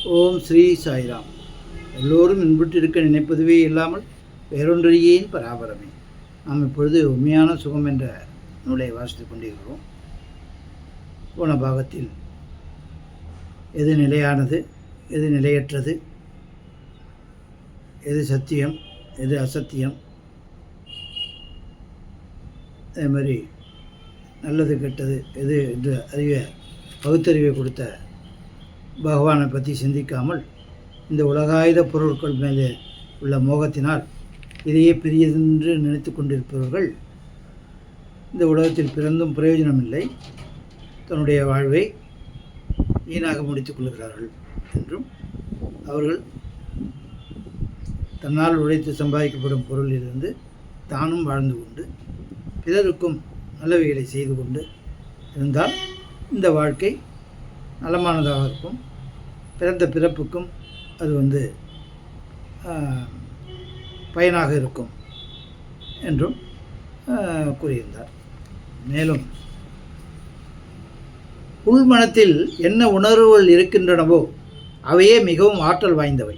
ஓம் ஸ்ரீ சாய்ராம். எல்லோரும் இன்புற்று இருக்க நினைப்பதுவே இல்லாமல் வேறொன்றியேன் பராபரமே. நாம் இப்பொழுது உண்மையான சுகம் என்ற நூலை வாசித்துக் கொண்டிருக்கிறோம். போன பாகத்தில் எது நிலையானது, எது நிலையற்றது, எது சத்தியம், எது அசத்தியம், அதே மாதிரி நல்லது கெட்டது எது என்று பகுத்தறிவை கொடுத்த பகவானை பற்றி சிந்திக்காமல் இந்த உலகாயுத பொருட்கள் மேலே உள்ள மோகத்தினால் இதையே பெரியதென்று நினைத்து கொண்டிருப்பவர்கள் இந்த உலகத்தில் பிறந்தும் பிரயோஜனம் இல்லை, தன்னுடைய வாழ்வை வீணாக முடித்துக் கொள்கிறார்கள் என்றும், அவர்கள் தன்னால் உழைத்து சம்பாதிக்கப்படும் பொருளிலிருந்து தானும் வாழ்ந்து கொண்டு பிறருக்கும் நல்லவைகளை செய்து கொண்டு இருந்தால் இந்த வாழ்க்கை நலமானதாக இருக்கும், பிறந்த பிறப்புக்கும் அது பயனாக இருக்கும் என்றும் கூறியிருந்தார். மேலும் உள்மனத்தில் என்ன உணர்வுகள் இருக்கின்றனவோ அவையே மிகவும் ஆற்றல் வாய்ந்தவை.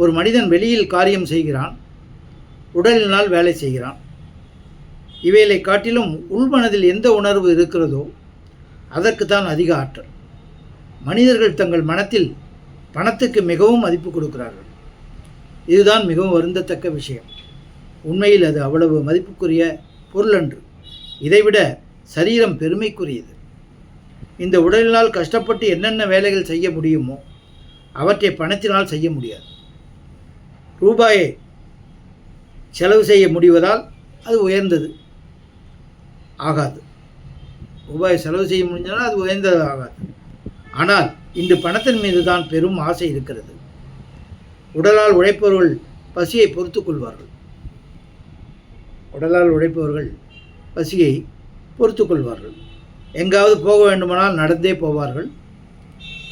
ஒரு மனிதன் வெளியில் காரியம் செய்கிறான், உடலினால் வேலை செய்கிறான். இவைகளை காட்டிலும் உள்மனதில் எந்த உணர்வு இருக்கிறதோ அதற்கு தான் அதிக ஆற்றல். மனிதர்கள் தங்கள் மனத்தில் பணத்துக்கு மிகவும் மதிப்பு கொடுக்கிறார்கள். இதுதான் மிகவும் வருந்தத்தக்க விஷயம். உண்மையில் அது அவ்வளவு மதிப்புக்குரிய பொருளன்று. இதைவிட சரீரம் பெருமைக்குரியது. இந்த உடலினால் கஷ்டப்பட்டு என்னென்ன வேலைகள் செய்ய முடியுமோ அவற்றை பணத்தினால் செய்ய முடியாது. ரூபாயை செலவு செய்ய முடிவதால் அது உயர்ந்தது ஆகாது. ரூபாயை செலவு செய்ய முடிஞ்சாலும் அது உயர்ந்தது ஆகாது. ஆனால் இன்று பணத்தின் மீது தான் பெரும் ஆசை இருக்கிறது. உடலால் உழைப்பவர்கள் பசியை பொறுத்து கொள்வார்கள். உடலால் உழைப்பவர்கள் பசியை பொறுத்து கொள்வார்கள். எங்காவது போக வேண்டுமானால் நடந்தே போவார்கள்.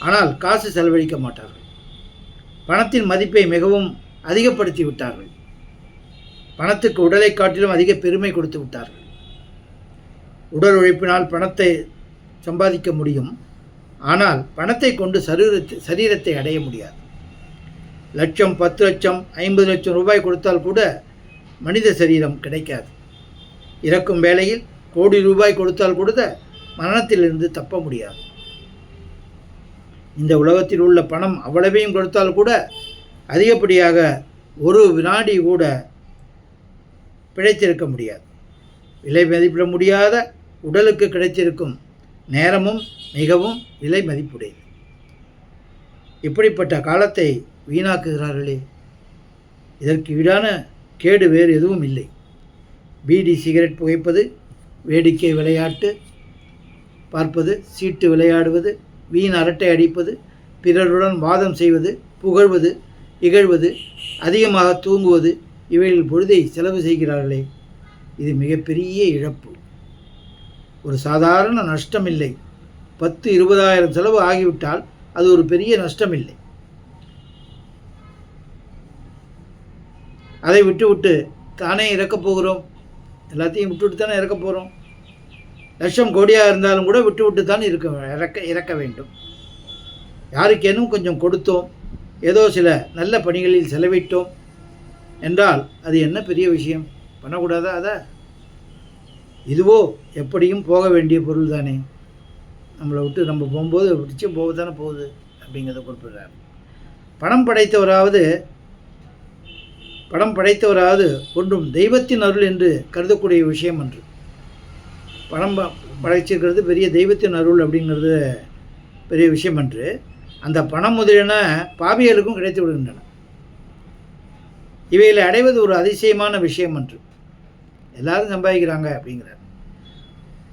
ஆனால் காசு செலவழிக்க மாட்டார்கள். பணத்தின் மதிப்பை மிகவும் அதிகப்படுத்தி விட்டார்கள். பணத்துக்கு உடலை காட்டிலும் அதிக பெருமை கொடுத்து விட்டார்கள். உடல் உழைப்பினால் பணத்தை சம்பாதிக்க முடியும், ஆனால் பணத்தை கொண்டு சரீரத்தை அடைய முடியாது. லட்சம், 10 லட்சம், 50 லட்சம் ரூபாய் கொடுத்தால் கூட மனித சரீரம் கிடைக்காது. இறக்கும் வேளையில் கோடி ரூபாய் கொடுத்தால் கூட மரணத்திலிருந்து தப்ப முடியாது. இந்த உலகத்தில் உள்ள பணம் அவ்வளவையும் கொடுத்தால் கூட அதிகப்படியாக ஒரு வினாடி கூட பிழைத்திருக்க முடியாது. விலை மதிப்பிட முடியாத உடலுக்கு கிடைத்திருக்கும் நேரமும் மிகவும் விலை மதிப்புடையது. இப்படிப்பட்ட காலத்தை வீணாக்குகிறார்களே, இதற்கு ஈடான கேடு வேறு எதுவும் இல்லை. பீடி, சிகரெட் புகைப்பது, வேடிக்கை விளையாட்டு பார்ப்பது, சீட்டு விளையாடுவது, வீண் அரட்டை அடிப்பது, பிறருடன் வாதம் செய்வது, புகழ்வது, இகழ்வது, அதிகமாக தூங்குவது, இவைகளில் பொழுதை செலவு செய்கிறார்களே, இது மிகப்பெரிய இழப்பு. ஒரு சாதாரண நஷ்டம் இல்லை. 10-20,000 செலவு ஆகிவிட்டால் அது ஒரு பெரிய நஷ்டம் இல்லை. அதை விட்டு தானே இறக்கப் போகிறோம். எல்லாத்தையும் விட்டு தானே இறக்க போகிறோம். லட்சம் கோடியாக இருந்தாலும் கூட விட்டு தான் இறக்க வேண்டும். யாருக்கேனும் கொஞ்சம் கொடுத்தோம், ஏதோ சில நல்ல பணிகளில் செலவிட்டோம் என்றால் அது என்ன பெரிய விஷயம்? பண்ணக்கூடாதா? அதை இதுவோ எப்படியும் போக வேண்டிய பொருள் தானே. நம்மளை விட்டு நம்ம போகும்போது விட்டுச்சு போக தானே போகுது அப்படிங்கிறத குறிப்பிடுறார். பணம் படைத்தவராவது ஒன்றும் தெய்வத்தின் அருள் என்று கருதக்கூடிய விஷயம் அன்று. பணம் படைச்சிருக்கிறது பெரிய தெய்வத்தின் அருள் அப்படிங்கிறது பெரிய விஷயம் அன்று. அந்த பணம் முதலியன பாவிகளுக்கும் கிடைத்து விடுகின்றன. இவைகளை அடைவது ஒரு அதிசயமான விஷயம் அன்று. எல்லாரும் சம்பாதிக்கிறாங்க அப்படிங்கிறார்.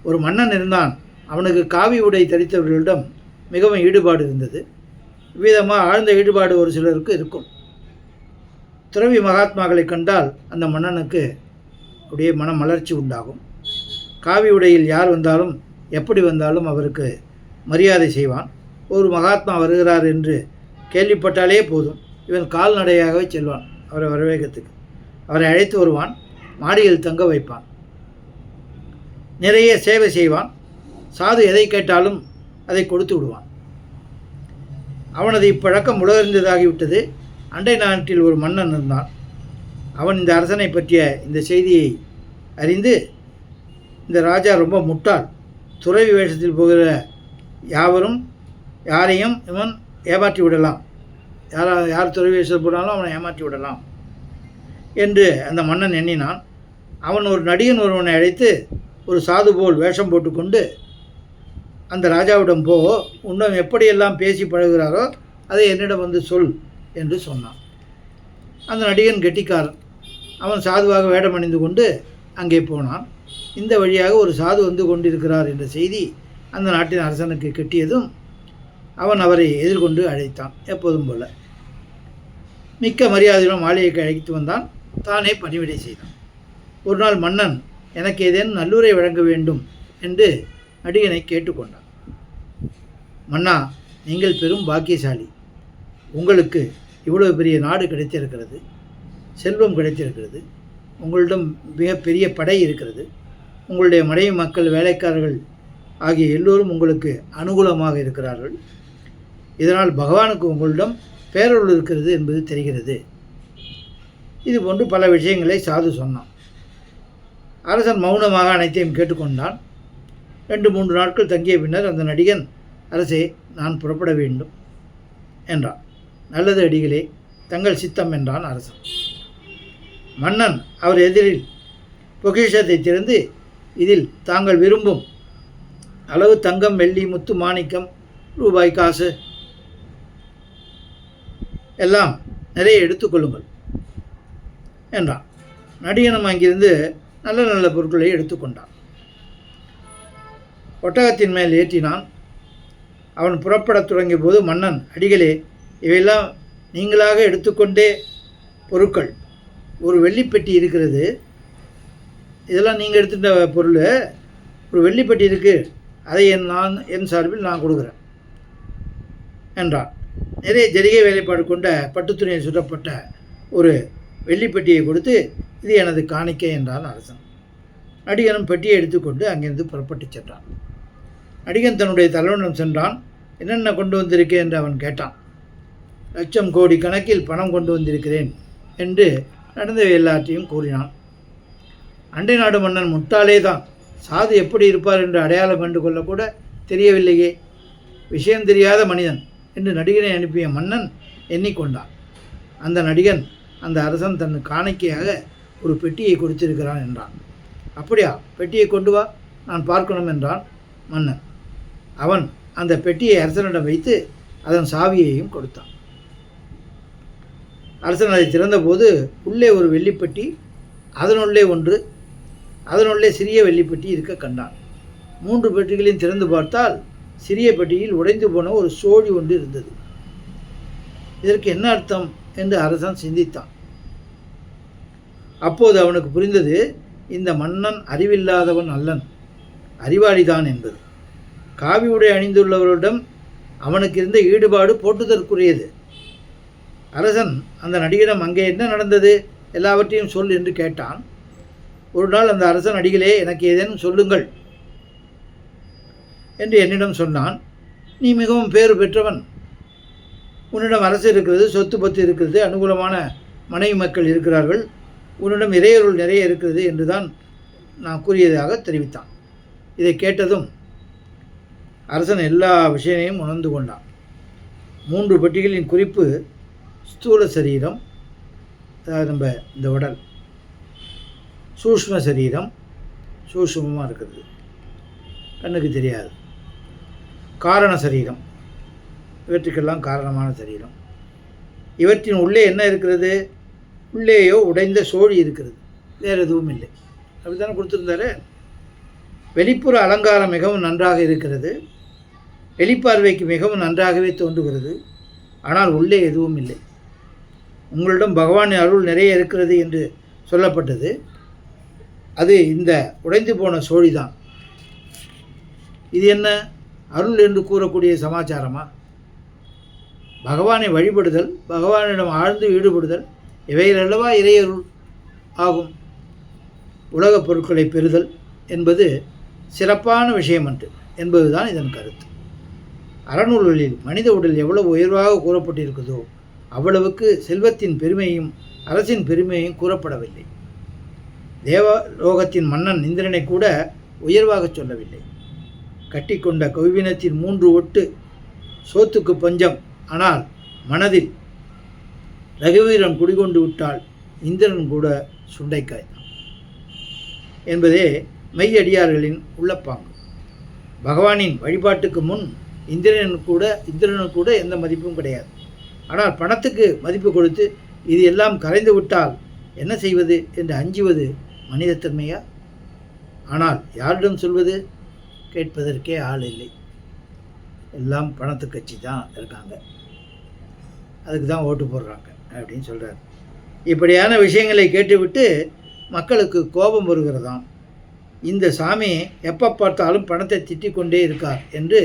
ஒரு மன்னன் இருந்தான். அவனுக்கு காவி உடை தரித்தவர்களிடம் மிகவும் ஈடுபாடு இருந்தது. விதமாக ஆழ்ந்த ஈடுபாடு ஒரு சிலருக்கு இருக்கும். துறவி மகாத்மாக்களை கண்டால் அந்த மன்னனுக்கு அப்படியே மன மலர்ச்சி உண்டாகும். காவி உடையில் யார் வந்தாலும் எப்படி வந்தாலும் அவருக்கு மரியாதை செய்வான். ஒரு மகாத்மா வருகிறார் என்று கேள்விப்பட்டாலே போதும், இவன் கால்நடையாகவே செல்வான் அவரை வரவேற்கிறதுக்கு. அவரை அழைத்து வருவான், மாடியில் தங்க வைப்பான், நிறைய சேவை செய்வான். சாது எதை கேட்டாலும் அதை கொடுத்து விடுவான். அவனது இப்பழக்கம் உலகறிந்ததாகிவிட்டது. அண்டை நாட்டில் ஒரு மன்னன் இருந்தான். அவன் இந்த அரசனை பற்றிய இந்த செய்தியை அறிந்து, இந்த ராஜா ரொம்ப முட்டாள், துறவி வேஷத்தில் போகிற யாரையும் இவன் ஏமாற்றி விடலாம், யார் துறவி வேஷத்தில் போனாலும் அவனை ஏமாற்றி விடலாம் என்று அந்த மன்னன் எண்ணினான். அவன் ஒரு நடிகன் ஒருவனை அழைத்து ஒரு சாது போல் வேஷம் போட்டுக்கொண்டு அந்த ராஜாவிடம் உன்னம் எப்படியெல்லாம் பேசி பழகுகிறாரோ அதை என்னிடம் வந்து சொல் என்று சொன்னான். அந்த நடிகன் கெட்டிக்காரன். அவன் சாதுவாக வேடம் அணிந்து கொண்டு அங்கே போனான். இந்த வழியாக ஒரு சாது வந்து கொண்டிருக்கிறார் என்ற செய்தி அந்த நாட்டின் அரசனுக்கு கிட்டியதும் அவன் அவரை எதிர்கொண்டு அழைத்தான். எப்போதும் போல மிக்க மரியாதையுடன் மாளிகைக்கு அழைத்து வந்தான். தானே பணிவிடை செய்தான். ஒரு நாள் மன்னன் எனக்கு ஏதேனும் நல்லுரை வழங்க வேண்டும் என்று நடிகனை கேட்டுக்கொண்டான். மன்னா, நீங்கள் பெரும் பாக்கியசாலி. உங்களுக்கு இவ்வளவு பெரிய நாடு கிடைத்திருக்கிறது, செல்வம் கிடைத்திருக்கிறது, உங்களிடம் மிகப்பெரிய படை இருக்கிறது, உங்களுடைய மனைவி மக்கள் வேலைக்காரர்கள் ஆகிய எல்லோரும் உங்களுக்கு அனுகூலமாக இருக்கிறார்கள். இதனால் பகவானுக்கு உங்களிடம் பேரருள் இருக்கிறது என்பது தெரிகிறது. இது போன்று பல விஷயங்களை சாது சொன்னான். அரசன் மௌனமாக அனைத்தையும் கேட்டுக்கொண்டான். 2-3 நாட்கள் தங்கிய பின்னர் அந்த நடிகன், அரசே, நான் புறப்பட வேண்டும் என்றான். நல்லது அடிகளே, தங்கள் சித்தம் என்றான் அரசன். மன்னன் அவர் எதிரில் பொக்கிஷத்தை திறந்து, இதில் தாங்கள் விரும்பும் அளவு தங்கம், வெள்ளி, முத்து, மாணிக்கம், ரூபாய், காசு எல்லாம் நிறைய எடுத்துக்கொள்ளுங்கள் என்றான். நடிகனும் அங்கிருந்து நல்ல நல்ல பொருட்களை எடுத்துக்கொண்டான். ஒட்டகத்தின் மேல் ஏற்றினான். அவன் புறப்படத் தொடங்கிய போது மன்னன், அடிகளே, இவையெல்லாம் நீங்களாக எடுத்துக்கொண்டே பொருட்கள். ஒரு வெள்ளிப்பெட்டி இருக்கிறது, இதெல்லாம் நீங்கள் எடுத்துட்ட பொருள். ஒரு வெள்ளிப்பெட்டி இருக்குது, அதை என் சார்பில் நான் கொடுக்குறேன் என்றான். நிறைய ஜரிகை வேலைப்பாடு கொண்ட பட்டுத்துணியில் சுற்றப்பட்ட ஒரு வெள்ளிப்பெட்டியை கொடுத்து, இது எனது காணிக்கை என்றான் அரசன். நடிகனும் பெட்டியை எடுத்துக்கொண்டு அங்கிருந்து புறப்பட்டு சென்றான். நடிகன் தன்னுடைய தலைவனிடம் சென்றான். என்னென்ன கொண்டு வந்திருக்கேன் என்று அவன் கேட்டான். லட்சம் கோடி கணக்கில் பணம் கொண்டு வந்திருக்கிறேன் என்று நடந்த எல்லாற்றையும் கூறினான். அண்டை நாடு மன்னன் முட்டாளே தான், சாது எப்படி இருப்பார் என்று அடையாளம் கண்டு கொள்ளக்கூட தெரியவில்லையே, விஷயம் தெரியாத மனிதன் என்று நடிகனை அனுப்பிய மன்னன் எண்ணிக்கொண்டான். அந்த நடிகன், அந்த அரசன் தன் காணிக்கையாக ஒரு பெட்டியை கொடுத்திருக்கிறான் என்றான். அப்படியா, பெட்டியை கொண்டு வா, நான் பார்க்கணும் என்றான் மன்னன். அவன் அந்த பெட்டியை அரசனிடம் வைத்து அதன் சாவியையும் கொடுத்தான். அரசன் அதை திறந்தபோது உள்ளே ஒரு வெள்ளிப்பெட்டி, அதனுள்ளே சிறிய வெள்ளிப்பெட்டி இருக்க கண்டான். 3 பெட்டிகளையும் திறந்து பார்த்தால் சிறிய பெட்டியில் உடைந்து போன ஒரு சோழி ஒன்று இருந்தது. இதற்கு என்ன அர்த்தம் என்று அரசன் சிந்தித்தான். அப்போது அவனுக்கு புரிந்தது, இந்த மன்னன் அறிவில்லாதவன் அல்லன், அறிவாளிதான் என்பது. காவி உடை அணிந்துள்ளவரிடம் அவனுக்கு இருந்த ஈடுபாடு போட்டுதற்குரியது. அரசன் அந்த நடிகரிடம், அங்கே என்ன நடந்தது, எல்லாவற்றையும் சொல் என்று கேட்டான். ஒரு நாள் அந்த அரசன், அடிகளே, எனக்கு ஏதேனும் சொல்லுங்கள் என்று என்னிடம் சொன்னான். நீ மிகவும் பேறு பெற்றவன், உன்னிடம் அரசு இருக்கிறது, சொத்து பத்து இருக்கிறது, அனுகூலமான மனைவி மக்கள் இருக்கிறார்கள், உன்னிடம் இறையருள் நிறைய இருக்கிறது என்று தான் நான் கூறியதாக தெரிவித்தான். இதை கேட்டதும் அரசன் எல்லா விஷயத்தையும் உணர்ந்து கொண்டான். 3 பெட்டிகளின் குறிப்பு ஸ்தூல சரீரம், அதாவது நம்ம இந்த உடல், சூஷ்ம சரீரம், சூஷ்மமாக இருக்கிறது, கண்ணுக்கு தெரியாது, காரண சரீரம், இவற்றுக்கெல்லாம் காரணமான சரீரம். இவற்றின் உள்ளே என்ன இருக்கிறது, உள்ளேயோ உடைந்த சோழி இருக்கிறது, வேறு எதுவும் இல்லை. அப்படி தானே கொடுத்துருந்தாரு. வெளிப்புற அலங்காரம் மிகவும் நன்றாக இருக்கிறது, வெளிப்பார்வைக்கு மிகவும் நன்றாகவே தோன்றுகிறது, ஆனால் உள்ளே எதுவும் இல்லை. உங்களிடம் பகவானின் அருள் நிறைய இருக்கிறது என்று சொல்லப்பட்டது, அது இந்த உடைந்து போன சோழி தான். இது என்ன அருள் என்று கூறக்கூடிய சமாச்சாரமா? பகவானை வழிபடுதல், பகவானிடம் ஆழ்ந்து ஈடுபடுதல், இவைகளல்லவா இறையருள் ஆகும். உலகப் பொருட்களை பெறுதல் என்பது சிறப்பான விஷயமன்று என்பதுதான் இதன் கருத்து. அறநூல்களில் மனித உடல் எவ்வளவு உயர்வாக கூறப்பட்டிருக்குதோ அவ்வளவுக்கு செல்வத்தின் பெருமையும் அரசின் பெருமையும் கூறப்படவில்லை. தேவலோகத்தின் மன்னன் இந்திரனை கூட உயர்வாக சொல்லவில்லை. கட்டிக்கொண்ட கௌவினத்தின் 3 ஒட்டு சோத்துக்கு பஞ்சம், ஆனால் மனதில் ரகுவீரன் குடிகொண்டு விட்டால் இந்திரன் கூட சுண்டைக்காய் தான் என்பதே மெய்யடியார்களின் உள்ளப்பாங்கு. பகவானின் வழிபாட்டுக்கு முன் இந்திரனுக்கு கூட எந்த மதிப்பும் கிடையாது. ஆனால் பணத்துக்கு மதிப்பு கொடுத்து இது எல்லாம் கரைந்து விட்டால் என்ன செய்வது என்று அஞ்சுவது மனிதத்தன்மையா? ஆனால் யாரிடம் சொல்வது? கேட்பதற்கே ஆள் இல்லை. எல்லாம் பணத்து கட்சி தான் இருக்காங்க, அதுக்கு தான் ஓட்டு போடுறாங்க அப்படின்னு சொல்கிறார். இப்படியான விஷயங்களை கேட்டுவிட்டு மக்களுக்கு கோபம் வருகிறதாம். இந்த சாமி எப்போ பார்த்தாலும் பணத்தை திட்டிக் கொண்டே இருக்கார் என்று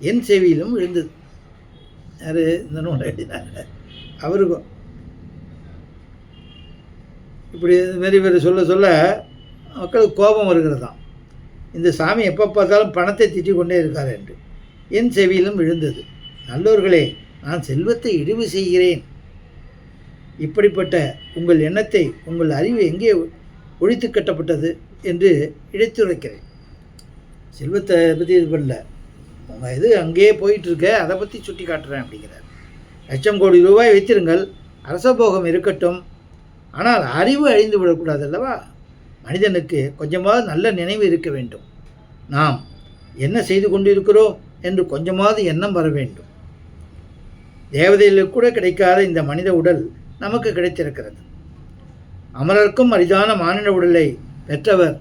என் செவியிலும் விழுந்தது. யார் இந்த நூல் எழுதினாங்க அவருக்கும் இப்படி மாரி பேர் சொல்ல சொல்ல மக்களுக்கு கோபம் வருகிறதாம். இந்த சாமி எப்போ பார்த்தாலும் பணத்தை திட்டிக் கொண்டே இருக்கார் என்று என் செவியிலும் விழுந்தது. நல்லோர்களே, நான் செல்வத்தை இழிவு செய்கிறேன். இப்படிப்பட்ட உங்கள் எண்ணத்தை உங்கள் அறிவு எங்கே ஒழித்து கட்டப்பட்டது என்று இழைத்துரைக்கிறேன். செல்வத்தை பற்றி இது பண்ணல, உங்கள் இது அங்கேயே போயிட்டுருக்க, அதை பற்றி சுட்டி காட்டுறேன் அப்படிங்கிறார். 1,00,000 கோடி ரூபாய் வைத்திருங்கள், அரசபோகம் இருக்கட்டும், ஆனால் அறிவு அழிந்து விடக்கூடாது அல்லவா? மனிதனுக்கு கொஞ்சமாவது நல்ல நினைவு இருக்க வேண்டும். நாம் என்ன செய்து கொண்டிருக்கிறோம் என்று கொஞ்சமாவது எண்ணம் வர வேண்டும். தேவதைகளுக்கு கூட கிடைக்காத இந்த மனித உடல் நமக்கு கிடைத்திருக்கிறது. அமரர்க்கும் அரிதான மானிட உடலை பெற்றவர்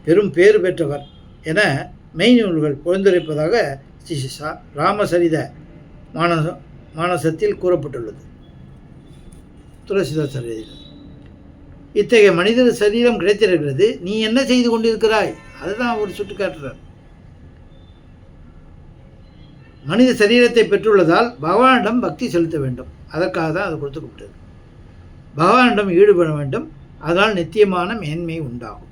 பெரும் பேறு பெற்றவர் என மெய்நூல்கள் பொழுந்துரைப்பதாக ஸ்ரீ ராமசரித மானசத்தில் கூறப்பட்டுள்ளது. துளசிதாசர் எழுதினார். இத்தகைய மனித சரீரம் கிடைத்திருக்கிறது, நீ என்ன செய்து கொண்டிருக்கிறாய்? அதுதான் அவர் சுட்டிக்காட்டுறார். மனித சரீரத்தை பெற்றுள்ளதால் பகவானிடம் பக்தி செலுத்த வேண்டும். அதற்காக தான் அது கொடுத்துக்கப்பட்டது. பகவானிடம் ஈடுபட வேண்டும், அதனால் நித்தியமான மேன்மை உண்டாகும்.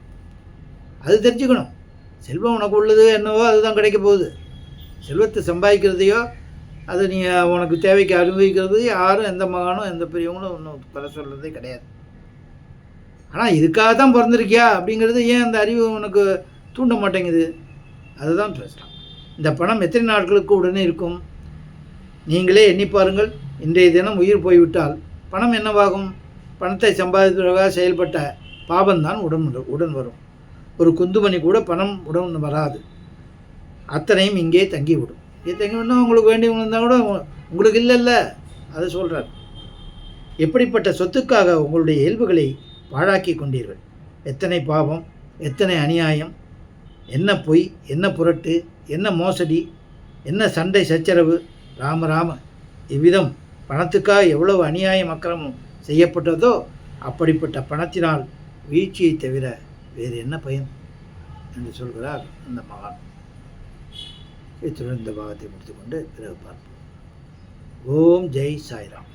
அது தெரிஞ்சுக்கணும். செல்வம் உனக்கு உள்ளது என்னவோ அதுதான் கிடைக்க போகுது. செல்வத்தை சம்பாதிக்கிறதையோ அது நீ உனக்கு தேவைக்கு அனுபவிக்கிறது யாரும் எந்த மகானும் எந்த பெரியவங்களும் ஒன்றும் குறை சொல்கிறதே கிடையாது. ஆனால் இதுக்காக தான் பிறந்திருக்கியா அப்படிங்கிறது ஏன் அந்த அறிவு உனக்கு தூண்ட மாட்டேங்குது? அதுதான் பேசலாம். இந்த பணம் எத்தனை நாட்களுக்கு உடனே இருக்கும்? நீங்களே எண்ணி பாருங்கள். இன்றைய தினம் உயிர் போய்விட்டால் பணம் என்னவாகும்? பணத்தை சம்பாதிப்பதற்காக செயல்பட்ட பாபம்தான் உடன் வரும். ஒரு குந்துமணி கூட பணம் உடன் வராது. அத்தனையும் இங்கே தங்கிவிடும். இங்கே தங்கிவிடணும். உங்களுக்கு வேண்டியவங்க இருந்தால் கூட உங்களுக்கு இல்லைல்ல, அதை சொல்கிறார். எப்படிப்பட்ட சொத்துக்காக உங்களுடைய இயல்புகளை பாழாக்கி கொண்டீர்கள்? எத்தனை பாவம், எத்தனை அநியாயம், என்ன பொய், என்ன புரட்டு, என்ன மோசடி, என்ன சண்டை சச்சரவு. ராம இவ்விதம் பணத்துக்காக எவ்வளவு அநியாயம் அக்கிரமம் செய்யப்பட்டதோ அப்படிப்பட்ட பணத்தினால் வீழ்ச்சியை தவிர வேறு என்ன பயன் என்று சொல்கிறார் அந்த மகான். இத்துடன் இந்த பாகத்தை முடித்துக்கொண்டு பிறகு பார்ப்போம். ஓம் ஜெய் சாய்ராம்.